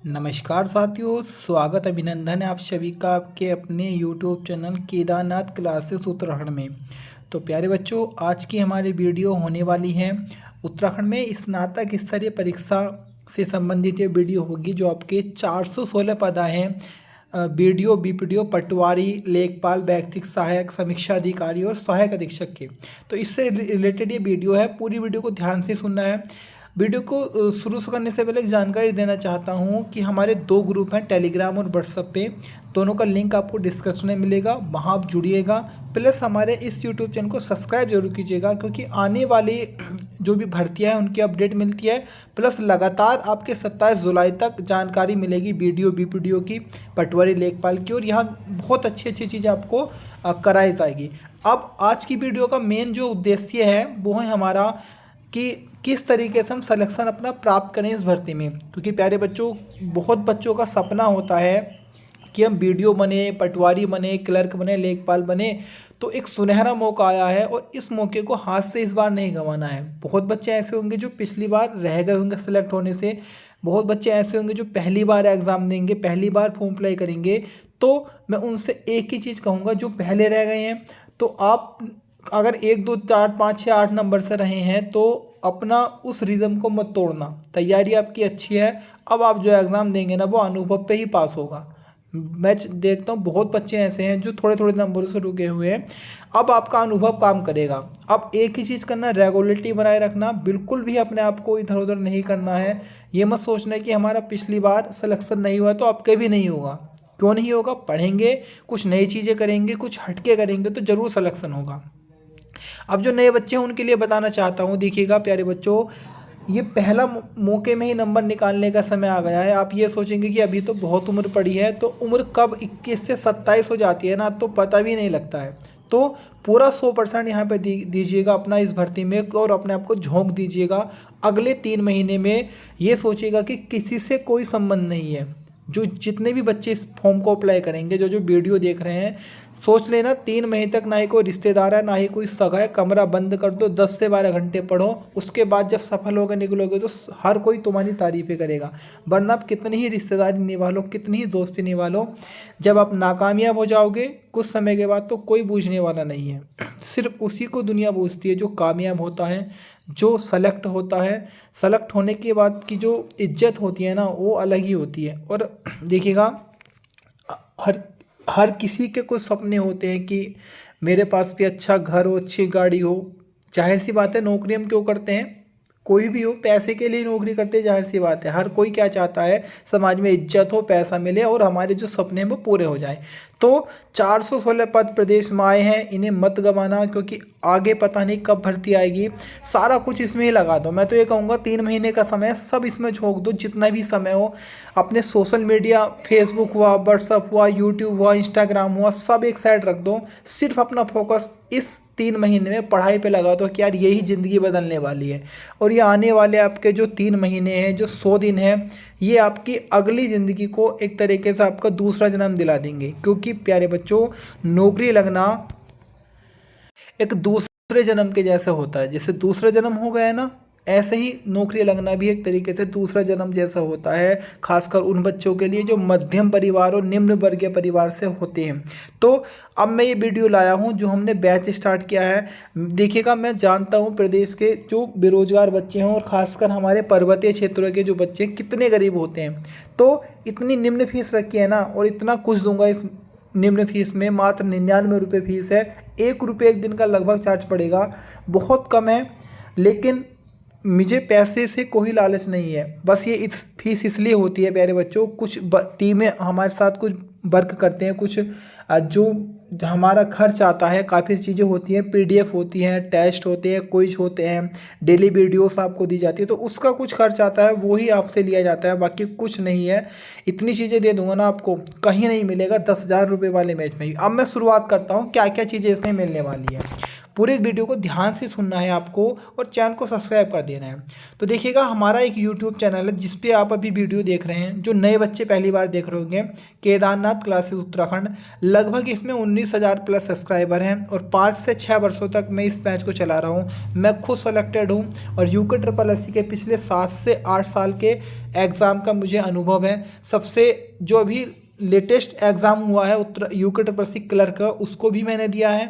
नमस्कार साथियों, स्वागत अभिनंदन है आप सभी का आपके अपने YouTube channel Kedarnath classes Uttarakhand में। तो प्यारे बच्चों, आज की हमारी वीडियो होने वाली है उत्तराखंड में स्नातक स्तरीय परीक्षा से संबंधित ये वीडियो होगी, जो आपके 416 पद आए हैं बीडीओ, बीपीडीओ, पटवारी, लेखपाल, वैयक्तिक सहायक, समीक्षा अधिकारी और सहायक अधीक्षक के। तो इससे रिलेटेड ये वीडियो है, पूरी वीडियो को ध्यान से सुनना है। वीडियो को शुरू से करने से पहले एक जानकारी देना चाहता हूँ कि हमारे दो ग्रुप हैं, टेलीग्राम और व्हाट्सएप पे। दोनों का लिंक आपको डिस्क्रिप्शन में मिलेगा, वहाँ आप जुड़िएगा। प्लस हमारे इस यूट्यूब चैनल को सब्सक्राइब जरूर कीजिएगा, क्योंकि आने वाली जो भी भर्तियाँ हैं उनकी अपडेट मिलती है। प्लस लगातार आपके 27 जुलाई तक जानकारी मिलेगी बीडीओ, बीपीडीओ की, पटवारी, लेखपाल की, और यहाँ बहुत अच्छी अच्छी चीज़ें आपको कराई जाएगी। अब आज की वीडियो का मेन जो उद्देश्य है वो है हमारा कि किस तरीके से हम सिलेक्शन अपना प्राप्त करें इस भर्ती में। क्योंकि प्यारे बच्चों, बहुत बच्चों का सपना होता है कि हम बीडीओ बने, पटवारी बने, क्लर्क बने, लेखपाल बने। तो एक सुनहरा मौका आया है और इस मौके को हाथ से इस बार नहीं गंवाना है। बहुत बच्चे ऐसे होंगे जो पिछली बार रह गए होंगे सेलेक्ट होने से। बहुत बच्चे ऐसे होंगे जो पहली बार एग्ज़ाम देंगे, पहली बार फॉर्म अप्लाई करेंगे। तो मैं उनसे एक ही चीज़ कहूँगा, जो पहले रह गए हैं, तो आप अगर 1 2 4 5 6 8 नंबर से रहे हैं तो अपना उस रिदम को मत तोड़ना। तैयारी आपकी अच्छी है, अब आप जो एग्ज़ाम देंगे ना वो अनुभव पे ही पास होगा। मैं देखता हूँ बहुत बच्चे ऐसे हैं जो थोड़े थोड़े नंबरों से रुके हुए हैं। अब आपका अनुभव काम करेगा। अब एक ही चीज़ करना, रेगुलरिटी बनाए रखना, बिल्कुल भी अपने आप को इधर उधर नहीं करना है। ये मत सोचना है कि हमारा पिछली बार सिलेक्शन नहीं हुआ तो अब कभी नहीं होगा। क्यों नहीं होगा? पढ़ेंगे, कुछ नई चीज़ें करेंगे, कुछ हटके करेंगे तो ज़रूर सिलेक्शन होगा। अब जो नए बच्चे हैं उनके लिए बताना चाहता हूँ, देखिएगा प्यारे बच्चों, ये पहला मौके में ही नंबर निकालने का समय आ गया है। आप ये सोचेंगे कि अभी तो बहुत उम्र पड़ी है, तो उम्र कब 21 से 27 हो जाती है ना, तो पता भी नहीं लगता है। तो पूरा 100% यहाँ पे दीजिएगा अपना इस भर्ती में, और अपने आप को झोंक दीजिएगा। अगले 3 महीने में ये सोचिएगा कि किसी से कोई संबंध नहीं है। जो जितने भी बच्चे इस फॉर्म को अप्लाई करेंगे, जो जो वीडियो देख रहे हैं, सोच लेना 3 महीने तक ना ही कोई रिश्तेदार है, ना ही कोई सगा है। कमरा बंद कर दो, 10 से 12 घंटे पढ़ो। उसके बाद जब सफल होकर निकलोगे तो हर कोई तुम्हारी तारीफ़ें करेगा। वरना आप कितनी ही रिश्तेदारी निभा लो, कितनी ही दोस्ती निभा लो, जब आप नाकामयाब हो जाओगे कुछ समय के बाद तो कोई पूछने वाला नहीं है। सिर्फ उसी को दुनिया पूछती है जो कामयाब होता है, जो सेलेक्ट होता है। सेलेक्ट होने के बाद की जो इज्जत होती है ना, वो अलग ही होती है। और देखिएगा, हर हर किसी के कुछ सपने होते हैं कि मेरे पास भी अच्छा घर हो, अच्छी गाड़ी हो। जाहिर सी बात है, नौकरी हम क्यों करते हैं? कोई भी हो, पैसे के लिए नौकरी करते हैं, जाहिर सी बात है। हर कोई क्या चाहता है? समाज में इज्जत हो, पैसा मिले और हमारे जो सपने हैं वो पूरे हो जाए। तो 416 पद प्रदेश में आए हैं, इन्हें मत गंवाना, क्योंकि आगे पता नहीं कब भर्ती आएगी। सारा कुछ इसमें ही लगा दो। मैं तो ये कहूँगा 3 महीने का समय सब इसमें झोंक दो, जितना भी समय हो। अपने सोशल मीडिया, फेसबुक हुआ, व्हाट्सअप हुआ, यूट्यूब हुआ, इंस्टाग्राम हुआ, सब एक साइड रख दो। सिर्फ अपना फोकस इस 3 महीने में पढ़ाई पे लगा दो कि यार यही ज़िंदगी बदलने वाली है। और ये आने वाले आपके जो 3 महीने हैं, जो 100 दिन हैं, ये आपकी अगली ज़िंदगी को एक तरीके से आपका दूसरा जन्म दिला देंगे। क्योंकि प्यारे बच्चों, नौकरी लगना एक दूसरे जन्म के जैसा होता है। जैसे दूसरा जन्म हो गया है ना, ऐसे ही नौकरी लगना भी एक तरीके से दूसरा जन्म जैसा होता है। खासकर उन बच्चों के लिए जो मध्यम परिवार और निम्न वर्गीय परिवार से होते हैं। तो अब मैं ये वीडियो लाया हूँ जो हमने बैच स्टार्ट किया है। देखिएगा, मैं जानता हूँ प्रदेश के जो बेरोजगार बच्चे हैं और खासकर हमारे पर्वतीय क्षेत्रों के जो बच्चे कितने गरीब होते हैं। तो इतनी निम्न फीस रखी है ना, और इतना कुछ दूंगा इस निम्न फीस में। मात्र 99 रुपये फीस है। 1 रुपये एक दिन का लगभग चार्ज पड़ेगा, बहुत कम है। लेकिन मुझे पैसे से कोई लालच नहीं है। बस ये फीस इसलिए होती है प्यारे बच्चों, कुछ टीमें हमारे साथ कुछ वर्क करते हैं, कुछ जो हमारा खर्च आता है, काफ़ी चीज़ें होती हैं, पीडीएफ होती हैं, टेस्ट होते हैं, क्विज होते हैं, डेली वीडियोस आपको दी जाती है, तो उसका कुछ खर्च आता है, वो ही आपसे लिया जाता है, बाकी कुछ नहीं है। इतनी चीज़ें दे दूंगा ना आपको, कहीं नहीं मिलेगा 10,000 रुपये वाले मैच में ही। अब मैं शुरुआत करता हूँ क्या क्या चीज़ें इसमें मिलने वाली है। पूरे वीडियो को ध्यान से सुनना है आपको और चैनल को सब्सक्राइब कर देना है। तो देखिएगा हमारा एक यूट्यूब चैनल है जिस पे आप अभी वीडियो देख रहे हैं, जो नए बच्चे पहली बार देख रहे होंगे, केदारनाथ क्लासेस उत्तराखंड। लगभग इसमें 19,000 प्लस सब्सक्राइबर हैं और 5 से 6 वर्षों तक मैं इस बैच को चला रहा हूँ। मैं खुद सेलेक्टेड हूँ और यूके ट्रिपल एस सी के पिछले 7 से 8 साल के एग्ज़ाम का मुझे अनुभव है। सबसे जो अभी लेटेस्ट एग्ज़ाम हुआ है UK triple S C clerk का, उसको भी मैंने दिया है,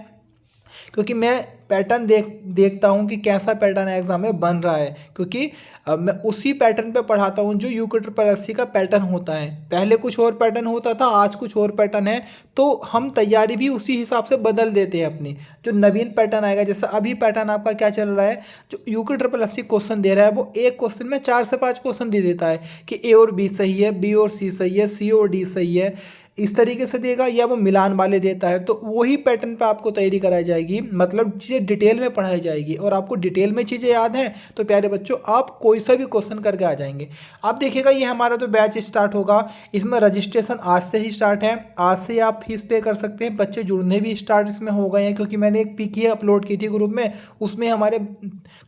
क्योंकि मैं पैटर्न देखता हूँ कि कैसा पैटर्न एग्ज़ाम में बन रहा है, क्योंकि मैं उसी पैटर्न पे पढ़ाता हूँ जो यूके ट्रिपल एस सी का पैटर्न होता है। पहले कुछ और पैटर्न होता था, आज कुछ और पैटर्न है, तो हम तैयारी भी उसी हिसाब से बदल देते हैं अपनी। जो नवीन पैटर्न आएगा, जैसे अभी पैटर्न आपका क्या चल रहा है, जो UK triple S C question दे रहा है वो एक क्वेश्चन में 4 से 5 क्वेश्चन दे देता है कि ए और बी सही है, बी और सी सही है, सी और डी सही है, इस तरीके से देगा, या वो मिलान वाले देता है। तो वही पैटर्न पे आपको तैयारी कराई जाएगी, मतलब चीज़ें डिटेल में पढ़ाई जाएगी और आपको डिटेल में चीज़ें याद हैं तो प्यारे बच्चों आप कोई सा भी क्वेश्चन करके आ जाएंगे। आप देखिएगा ये हमारा तो बैच स्टार्ट होगा, इसमें रजिस्ट्रेशन आज से ही स्टार्ट है। आज से आप फीस पे कर सकते हैं, बच्चे जुड़ने भी स्टार्ट इसमें हो गए हैं, क्योंकि मैंने एक पिक ही अपलोड की थी ग्रुप में, उसमें हमारे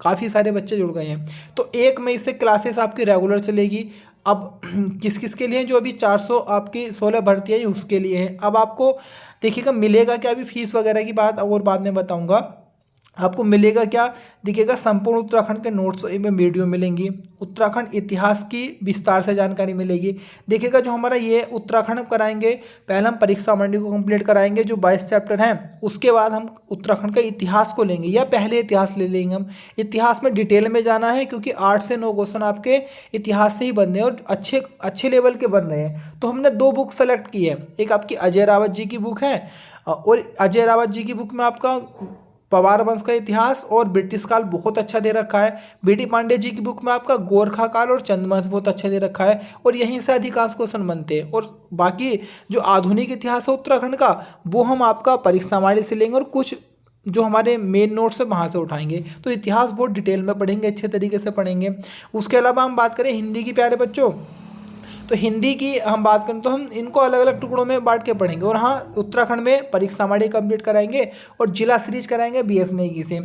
काफ़ी सारे बच्चे जुड़ गए हैं। तो 1 मई से क्लासेस आपकी रेगुलर चलेगी। अब किस किस के लिए हैं, जो अभी 400 आपकी 16 भर्ती है उसके लिए है। अब आपको देखिएगा मिलेगा क्या, अभी फीस वगैरह की बात और बाद में बताऊंगा। आपको मिलेगा क्या, देखिएगा संपूर्ण उत्तराखंड के नोट्स में वीडियो मिलेंगी, उत्तराखंड इतिहास की विस्तार से जानकारी मिलेगी। देखिएगा जो हमारा ये उत्तराखंड कराएंगे, पहले हम परीक्षा मंडी को कंप्लीट कराएंगे जो 22 चैप्टर हैं, उसके बाद हम उत्तराखंड का इतिहास को लेंगे, या पहले इतिहास ले लेंगे हम। इतिहास में डिटेल में जाना है, क्योंकि 8 से 9 क्वेश्चन आपके इतिहास से ही बन रहे हैं और अच्छे अच्छे लेवल के बन रहे हैं। तो हमने 2 बुक सेलेक्ट की है, एक आपकी अजय रावत जी की बुक है, और अजय रावत जी की बुक में आपका पवार वंश का इतिहास और ब्रिटिश काल बहुत अच्छा दे रखा है। बीडी पांडे जी की बुक में आपका गोरखा काल और चंद्रवंश बहुत अच्छा दे रखा है, और यहीं से अधिकांश क्वेश्चन बनते हैं। और बाकी जो आधुनिक इतिहास है उत्तराखंड का, वो हम आपका परीक्षा वाले से लेंगे और कुछ जो हमारे मेन नोट्स है वहाँ से उठाएंगे। तो इतिहास बहुत डिटेल में पढ़ेंगे, अच्छे तरीके से पढ़ेंगे। उसके अलावा हम बात करें हिंदी की प्यारे बच्चों, तो हिंदी की हम बात करें तो हम इनको अलग अलग टुकड़ों में बांट के पढ़ेंगे। और हाँ, उत्तराखंड में परीक्षा हमारी कंप्लीट कराएंगे और जिला सीरीज कराएंगे BS नेगी से।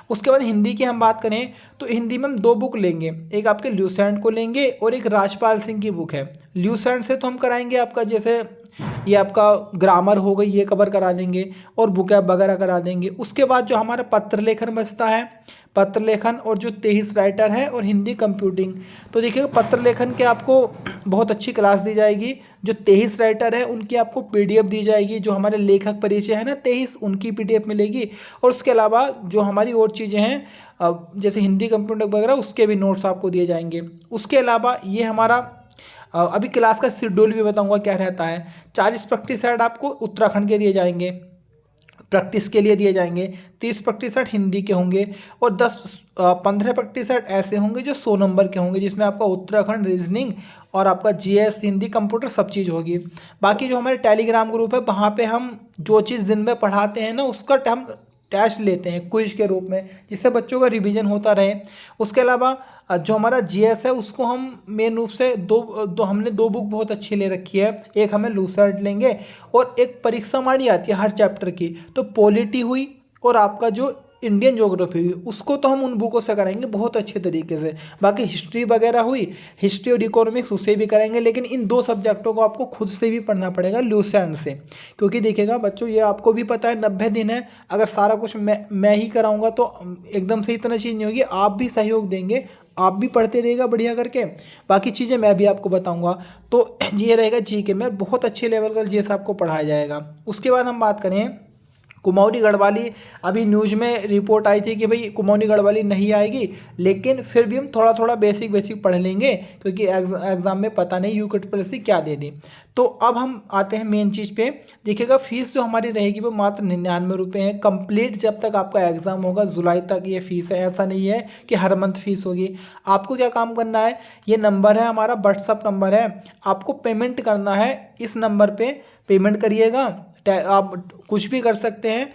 उसके बाद हिंदी की हम बात करें तो हिंदी में हम 2 बुक लेंगे, एक आपके ल्यूसेंट को लेंगे और एक राजपाल सिंह की बुक है। ल्यूसेंट से तो हम कराएंगे आपका, जैसे ये आपका ग्रामर हो गई, ये कवर करा देंगे और बुकैब वगैरह करा देंगे। उसके बाद जो हमारा पत्र लेखन बचता है, पत्र लेखन और जो 23 राइटर है और हिंदी कंप्यूटिंग। तो देखिए पत्र लेखन के आपको बहुत अच्छी क्लास दी जाएगी। जो 23 राइटर है उनकी आपको PDF दी जाएगी, जो हमारे लेखक परिचय है ना 23, उनकी PDF मिलेगी। और उसके अलावा जो हमारी और चीज़ें हैं जैसे हिंदी कंप्यूटिंग वगैरह, उसके भी नोट्स आपको दिए जाएंगे। उसके अलावा ये हमारा अभी क्लास का शेड्यूल भी बताऊंगा क्या रहता है। 40 प्रैक्टिस सेट आपको उत्तराखंड के दिए जाएंगे, प्रैक्टिस के लिए दिए जाएंगे। 30 प्रैक्टिस सेट हिंदी के होंगे और 15 प्रैक्टिस सेट ऐसे होंगे जो 100 नंबर के होंगे, जिसमें आपका उत्तराखंड रीजनिंग और आपका GS हिंदी कंप्यूटर सब चीज़ होगी। बाकी जो हमारे टेलीग्राम ग्रुप है वहाँ पे हम जो चीज़ दिन में पढ़ाते हैं ना, उसका हम टेस्ट लेते हैं क्विज के रूप में, जिससे बच्चों का रिवीजन होता रहे। उसके अलावा जो हमारा GS है उसको हम मेन रूप से हमने 2 बुक बहुत अच्छी ले रखी है। एक हमें लूसर्ट लेंगे और एक परीक्षा मानी आती है हर चैप्टर की, तो पॉलिटी हुई और आपका जो इंडियन ज्योग्राफी हुई, उसको तो हम उन बुकों से कराएंगे बहुत अच्छे तरीके से। बाकी हिस्ट्री वगैरह हुई, हिस्ट्री और इकोनॉमिक्स उसे भी कराएंगे, लेकिन इन 2 सब्जेक्टों को आपको खुद से भी पढ़ना पड़ेगा लूसेंट से। क्योंकि देखिएगा बच्चों, ये आपको भी पता है 90 दिन है, अगर सारा कुछ मैं ही कराऊंगा तो एकदम से इतना चीज़ नहीं होगी। आप भी सहयोग देंगे, आप भी पढ़ते रहिएगा बढ़िया करके, बाकी चीज़ें मैं भी आपको बताऊंगा। तो ये रहेगा GK में बहुत अच्छे लेवल का GS आपको पढ़ाया जाएगा। उसके बाद हम बात करें कुमाऊनी गढ़वाली, अभी न्यूज़ में रिपोर्ट आई थी कि भाई कुमाऊनी गढ़वाली नहीं आएगी, लेकिन फिर भी हम थोड़ा थोड़ा बेसिक पढ़ लेंगे, क्योंकि एग्ज़ाम में पता नहीं यूके ट्रिपल एस सी क्या दे दी। तो अब हम आते हैं मेन चीज़ पे। देखिएगा फीस जो हमारी रहेगी वो मात्र 99 रुपये है कंप्लीट, जब तक आपका एग्ज़ाम होगा जुलाई तक ये फ़ीस है। ऐसा नहीं है कि हर मंथ फीस होगी। आपको क्या काम करना है, ये नंबर है हमारा, व्हाट्सअप नंबर है, आपको पेमेंट करना है, इस नंबर पर पेमेंट करिएगा। आप कुछ भी कर सकते हैं,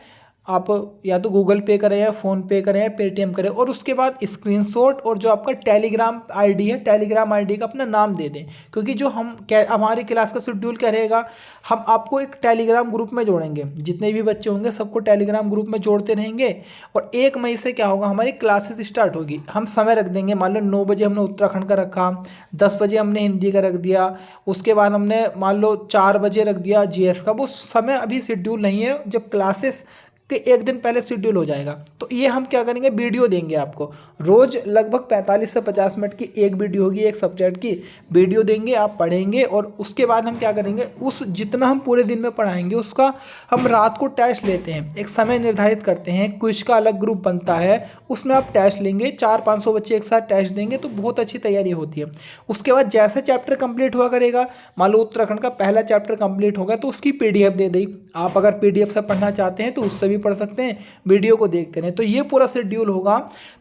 आप या तो गूगल पे करें या फ़ोन पे करें या पेटीएम करें, और उसके बाद स्क्रीनशॉट और जो आपका टेलीग्राम आईडी है, टेलीग्राम आईडी का अपना नाम दे दें। क्योंकि जो हमारी क्लास का शेड्यूल क्या रहेगा, हम आपको एक टेलीग्राम ग्रुप में जोड़ेंगे, जितने भी बच्चे होंगे सबको टेलीग्राम ग्रुप में जोड़ते रहेंगे। और 1 मई से क्या होगा, हमारी क्लासेस स्टार्ट होगी। हम समय रख देंगे, मान लो 9 बजे हमने उत्तराखंड का रखा, 10 बजे हमने हिंदी का रख दिया, उसके बाद हमने मान लो 4 बजे रख दिया जीएस का। वो समय अभी शेड्यूल नहीं है, जब क्लासेस के 1 दिन पहले शेड्यूल हो जाएगा। तो ये हम क्या करेंगे, वीडियो देंगे आपको रोज़ लगभग 45 से 50 मिनट की एक वीडियो होगी, एक सब्जेक्ट की वीडियो देंगे, आप पढ़ेंगे। और उसके बाद हम क्या करेंगे, उस जितना हम पूरे दिन में पढ़ाएंगे उसका हम रात को टेस्ट लेते हैं, एक समय निर्धारित करते हैं, क्विज का अलग ग्रुप बनता है, उसमें आप टेस्ट लेंगे, 400-500 बच्चे एक साथ टेस्ट देंगे, तो बहुत अच्छी तैयारी होती है। उसके बाद जैसे चैप्टर कंप्लीट हुआ करेगा, मान लो उत्तराखंड का पहला चैप्टर कंप्लीट होगा तो उसकी पीडीएफ दे दी। आप अगर पीडीएफ से पढ़ना चाहते हैं तो उससे भी पढ़ सकते हैं, वीडियो को देखते रहें। तो ये पूरा शेड्यूल होगा।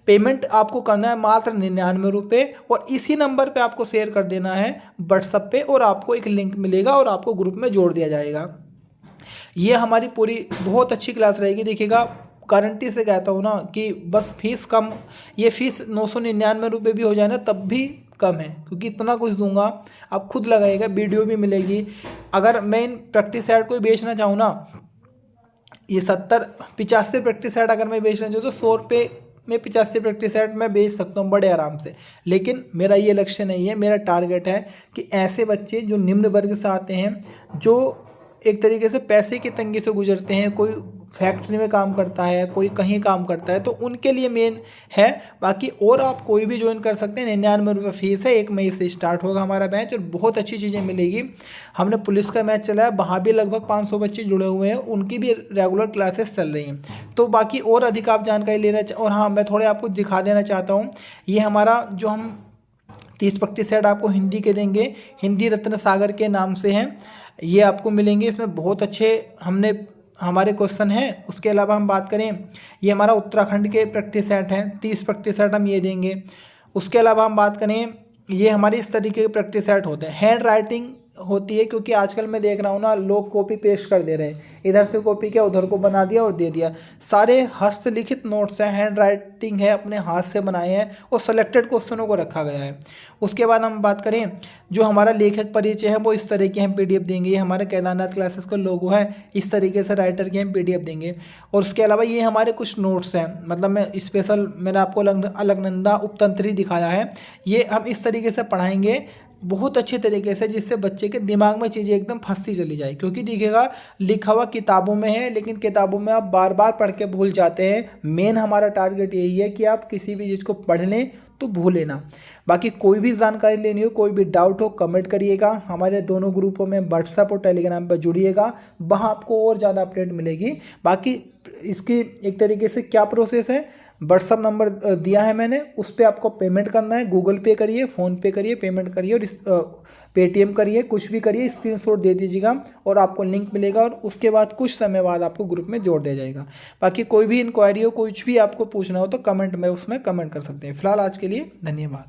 पेमेंट आपको करना है मात्र 99 रुपये, और इसी नंबर पे आपको शेयर कर देना है व्हाट्सएप पे, और आपको एक लिंक मिलेगा और आपको ग्रुप में जोड़ दिया जाएगा। ये हमारी पूरी बहुत अच्छी क्लास रहेगी। देखिएगा, गारंटी से कहता हूँ ना कि बस फीस कम, ये फीस 999 रुपये भी हो जाए ना तब भी कम है, क्योंकि इतना कुछ दूंगा, आप खुद लगाइएगा, वीडियो भी मिलेगी। अगर मैं इन प्रैक्टिस सेट को बेचना चाहूँ ना, ये 70-85 प्रैक्टिस सेट अगर मैं बेचना चाहूँ तो 100 रुपये में 85 प्रैक्टिस सेट मैं बेच सकता हूँ बड़े आराम से। लेकिन मेरा ये लक्ष्य नहीं है, मेरा टारगेट है कि ऐसे बच्चे जो निम्न वर्ग से आते हैं, जो एक तरीके से पैसे की तंगी से गुजरते हैं, कोई फैक्ट्री में काम करता है, कोई कहीं काम करता है, तो उनके लिए मेन है। बाकी और आप कोई भी ज्वाइन कर सकते हैं। 99 रुपये फीस है, 1 मई से स्टार्ट होगा हमारा बैच, और बहुत अच्छी चीज़ें मिलेगी। हमने पुलिस का मैच चलाया, वहाँ भी लगभग 500 बच्चे जुड़े हुए हैं, उनकी भी रेगुलर क्लासेस चल रही हैं। तो बाकी और अधिक आप जानकारी लेना और हाँ, मैं थोड़े आपको दिखा देना चाहता हूँ। ये हमारा जो हम 30 प्रैक्टिस सेट आपको हिंदी के देंगे, हिंदी रत्न सागर के नाम से हैं, ये आपको मिलेंगे। इसमें बहुत अच्छे हमारे क्वेश्चन हैं। उसके अलावा हम बात करें, ये हमारा उत्तराखंड के प्रैक्टिस सेट हैं, 30 प्रैक्टिस सेट हम ये देंगे। उसके अलावा हम बात करें, ये हमारे इस तरीके के प्रैक्टिस सेट होते हैं। हैंड राइटिंग होती है, क्योंकि आजकल मैं देख रहा हूँ ना, लोग कॉपी पेस्ट कर दे रहे हैं, इधर से कॉपी किया उधर को बना दिया और दे दिया। सारे हस्तलिखित नोट्स हैं, हैंड राइटिंग है, अपने हाथ से बनाए हैं, और सेलेक्टेड क्वेश्चनों को रखा गया है। उसके बाद हम बात करें, जो हमारा लेखक परिचय है वो इस तरह के हम पीडीएफ देंगे। ये हमारे केदारनाथ क्लासेस का लोगो है, इस तरीके से राइटर के हम पीडीएफ देंगे। और उसके अलावा ये हमारे कुछ नोट्स हैं, मतलब मैं स्पेशल, मैंने आपको अलकनंदा उपतंत्री दिखाया है, ये हम इस तरीके से पढ़ाएंगे बहुत अच्छे तरीके से, जिससे बच्चे के दिमाग में चीज़ें एकदम फंसती चली जाए। क्योंकि देखिएगा, लिखा हुआ किताबों में है, लेकिन किताबों में आप बार बार पढ़ के भूल जाते हैं। मेन हमारा टारगेट यही है कि आप किसी भी चीज़ को पढ़ लें तो भूलें ना। बाकी कोई भी जानकारी लेनी हो, कोई भी डाउट हो, कमेंट करिएगा। हमारे दोनों ग्रुपों में व्हाट्सएप और टेलीग्राम पर जुड़िएगा, वहाँ आपको और ज़्यादा अपडेट मिलेगी। बाकी इसकी एक तरीके से क्या प्रोसेस है, व्हाट्सअप नंबर दिया है मैंने, उस पर आपको पेमेंट करना है। गूगल पे करिए, फ़ोन पे करिए, पेमेंट करिए, और पेटीएम करिए, कुछ भी करिए, स्क्रीनशॉट दे दीजिएगा और आपको लिंक मिलेगा, और उसके बाद कुछ समय बाद आपको ग्रुप में जोड़ दिया जाएगा। बाकी कोई भी इंक्वायरी हो, कुछ भी आपको पूछना हो तो कमेंट में उसमें कमेंट कर सकते हैं। फिलहाल आज के लिए धन्यवाद।